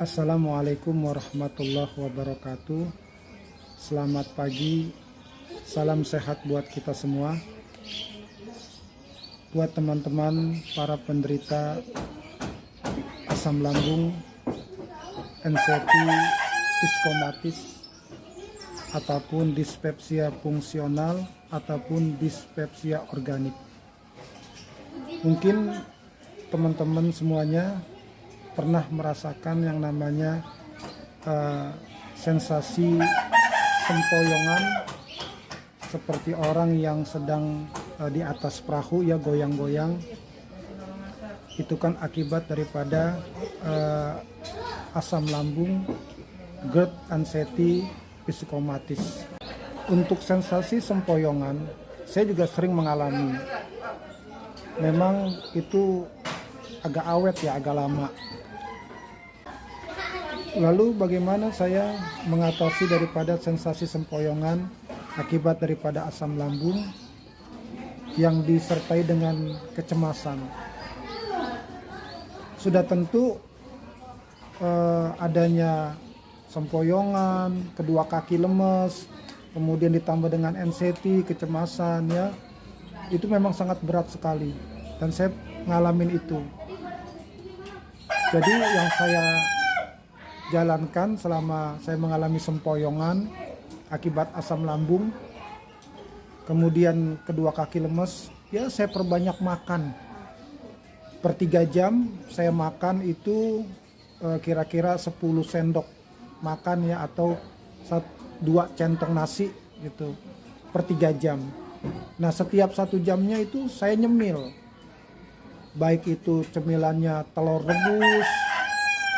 Assalamualaikum warahmatullahi wabarakatuh. Selamat pagi, salam sehat buat kita semua. Buat teman-teman para penderita asam lambung, NCT, psikomatis, ataupun dispepsia fungsional, ataupun dispepsia organik. Mungkin teman-teman semuanya pernah merasakan yang namanya sensasi sempoyongan, seperti orang yang sedang di atas perahu ya, goyang-goyang. Itu kan akibat daripada asam lambung, GERD, anxiety, psikomatis. Untuk sensasi sempoyongan, saya juga sering mengalami. Memang itu agak awet ya, agak lama. Lalu bagaimana saya mengatasi daripada sensasi sempoyongan akibat daripada asam lambung yang disertai dengan kecemasan? Sudah tentu adanya sempoyongan, kedua kaki lemes, kemudian ditambah dengan anxiety, kecemasan ya, itu memang sangat berat sekali dan saya ngalamin itu. Jadi yang saya jalankan selama saya mengalami sempoyongan akibat asam lambung, kemudian kedua kaki lemes, ya saya perbanyak makan. Per 3 jam saya makan itu kira-kira 10 sendok makan ya, atau 2 centong nasi gitu per 3 jam. Nah setiap 1 jamnya itu saya nyemil, baik itu cemilannya telur rebus,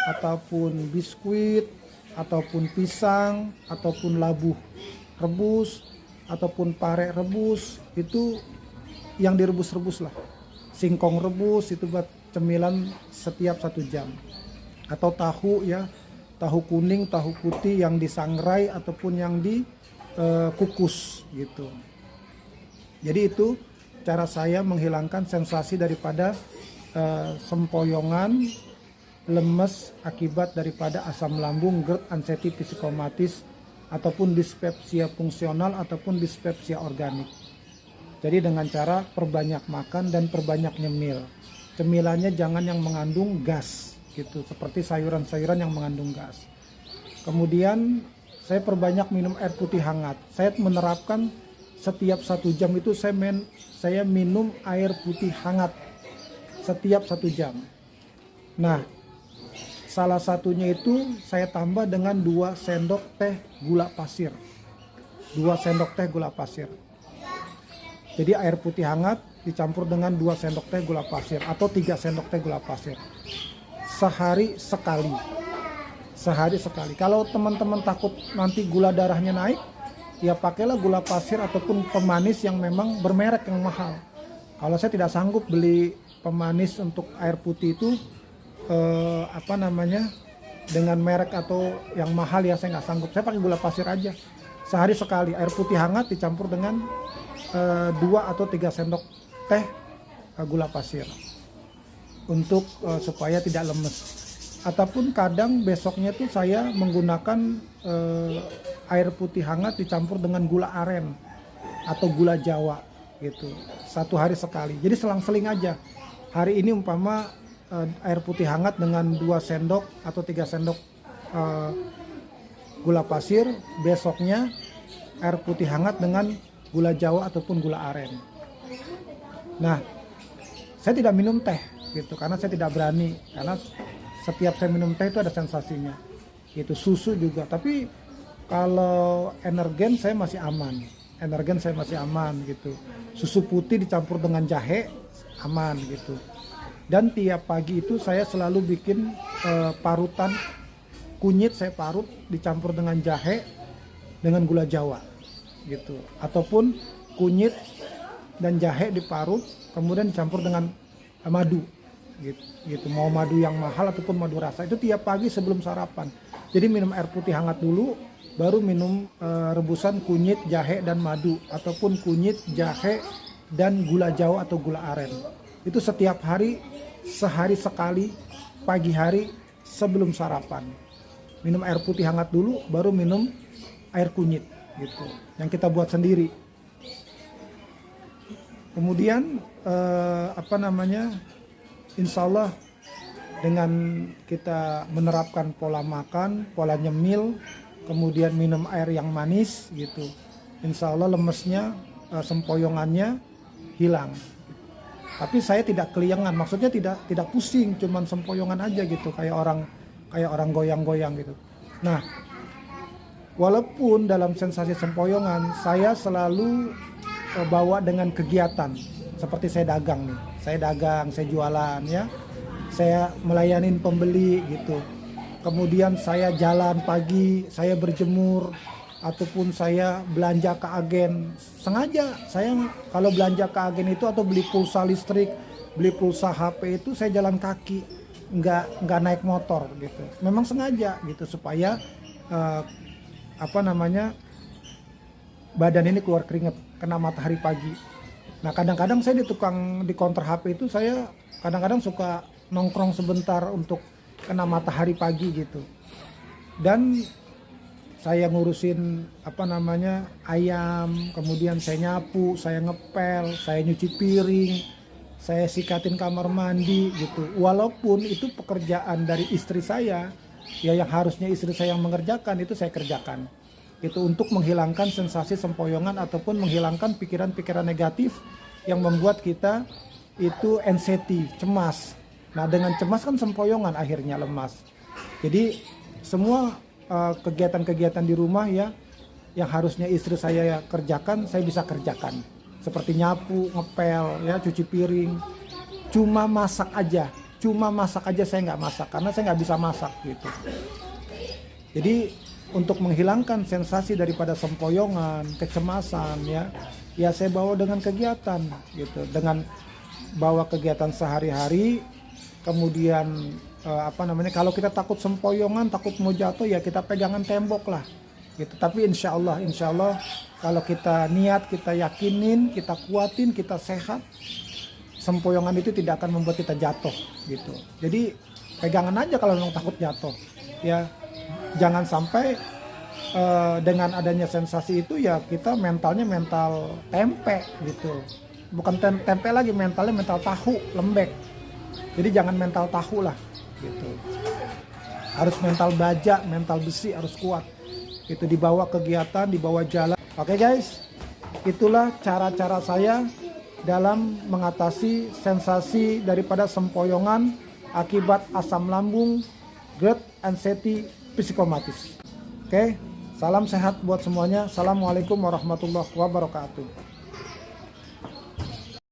ataupun biskuit, ataupun pisang, ataupun labu rebus, ataupun pare rebus, itu yang direbus-rebus lah. Singkong rebus itu buat cemilan setiap 1 jam. Atau tahu ya, tahu kuning, tahu putih yang disangrai ataupun yang dikukus gitu. Jadi itu cara saya menghilangkan sensasi daripada sempoyongan, lemes akibat daripada asam lambung, GERD, anxiety, psikomatis, ataupun dispepsia fungsional ataupun dispepsia organik. Jadi dengan cara perbanyak makan dan perbanyak nyemil. Cemilannya jangan yang mengandung gas gitu, seperti sayuran-sayuran yang mengandung gas. Kemudian saya perbanyak minum air putih hangat. Saya menerapkan setiap 1 jam itu saya minum air putih hangat setiap 1 jam. Nah, salah satunya itu saya tambah dengan 2 sendok teh gula pasir. 2 sendok teh gula pasir. Jadi air putih hangat dicampur dengan 2 sendok teh gula pasir atau 3 sendok teh gula pasir. Sehari sekali. Sehari sekali. Kalau teman-teman takut nanti gula darahnya naik, ya pakailah gula pasir ataupun pemanis yang memang bermerek yang mahal. Kalau saya tidak sanggup beli pemanis untuk air putih itu dengan merek atau yang mahal ya, saya nggak sanggup. Saya pakai gula pasir aja. Sehari sekali air putih hangat dicampur dengan 2 atau 3 sendok teh gula pasir untuk supaya tidak lemes. Ataupun kadang besoknya tuh saya menggunakan air putih hangat dicampur dengan gula aren atau gula Jawa gitu. 1 hari sekali. Jadi selang-seling aja. Hari ini umpama air putih hangat dengan 2 sendok atau 3 sendok gula pasir, besoknya air putih hangat dengan gula Jawa ataupun gula aren. Nah, saya tidak minum teh gitu karena saya tidak berani, karena setiap saya minum teh itu ada sensasinya. Itu susu juga, tapi kalau energen saya masih aman. Energen saya masih aman gitu. Susu putih dicampur dengan jahe aman gitu. Dan tiap pagi itu saya selalu bikin parutan kunyit, saya parut dicampur dengan jahe dengan gula Jawa gitu, ataupun kunyit dan jahe diparut kemudian dicampur dengan madu gitu. Mau madu yang mahal ataupun madu rasa, itu tiap pagi sebelum sarapan. Jadi minum air putih hangat dulu, baru minum rebusan kunyit, jahe dan madu, ataupun kunyit, jahe dan gula Jawa atau gula aren. Itu setiap hari, sehari sekali, pagi hari sebelum sarapan. Minum air putih hangat dulu, baru minum air kunyit gitu, yang kita buat sendiri. Kemudian insya Allah dengan kita menerapkan pola makan, pola nyemil, kemudian minum air yang manis gitu, insya Allah lemesnya, sempoyongannya hilang. Tapi saya tidak keliangan, maksudnya tidak pusing, cuman sempoyongan aja gitu, kayak orang goyang-goyang gitu. Nah, walaupun dalam sensasi sempoyongan saya selalu bawa dengan kegiatan, seperti saya dagang nih, saya jualan ya, saya melayanin pembeli gitu. Kemudian saya jalan pagi, saya berjemur, ataupun saya belanja ke agen. Sengaja saya kalau belanja ke agen itu atau beli pulsa listrik, beli pulsa HP itu saya jalan kaki, nggak naik motor gitu. Memang sengaja gitu supaya badan ini keluar keringat, kena matahari pagi. Nah kadang-kadang saya di counter HP itu saya kadang-kadang suka nongkrong sebentar untuk kena matahari pagi gitu. Dan saya ngurusin ayam, kemudian saya nyapu, saya ngepel, saya nyuci piring, saya sikatin kamar mandi gitu. Walaupun itu pekerjaan dari istri saya, ya yang harusnya istri saya yang mengerjakan, itu saya kerjakan. Itu untuk menghilangkan sensasi sempoyongan ataupun menghilangkan pikiran-pikiran negatif yang membuat kita itu anxiety, cemas. Nah dengan cemas kan sempoyongan akhirnya lemas. Jadi semua kegiatan-kegiatan di rumah ya yang harusnya istri saya kerjakan, saya bisa kerjakan. Seperti nyapu, ngepel, ya cuci piring. Cuma masak aja saya nggak masak karena saya nggak bisa masak gitu. Jadi untuk menghilangkan sensasi daripada sempoyongan, kecemasan ya saya bawa dengan kegiatan gitu, dengan bawa kegiatan sehari-hari. Kemudian kalau kita takut sempoyongan, takut mau jatuh, ya kita pegangan tembok lah gitu. Tapi insya Allah kalau kita niat, kita yakinin, kita kuatin, kita sehat, sempoyongan itu tidak akan membuat kita jatuh gitu. Jadi pegangan aja kalau memang takut jatuh ya. Jangan sampai dengan adanya sensasi itu ya kita mentalnya mental tempe gitu. Bukan tempe lagi, mentalnya mental tahu lembek. Jadi jangan mental tahu lah gitu. Harus mental baja, mental besi, harus kuat. Itu dibawa kegiatan, dibawa jalan. Oke guys, itulah cara-cara saya dalam mengatasi sensasi daripada sempoyongan akibat asam lambung, GERD, anxiety, psikomatis. Oke, salam sehat buat semuanya. Assalamualaikum warahmatullahi wabarakatuh.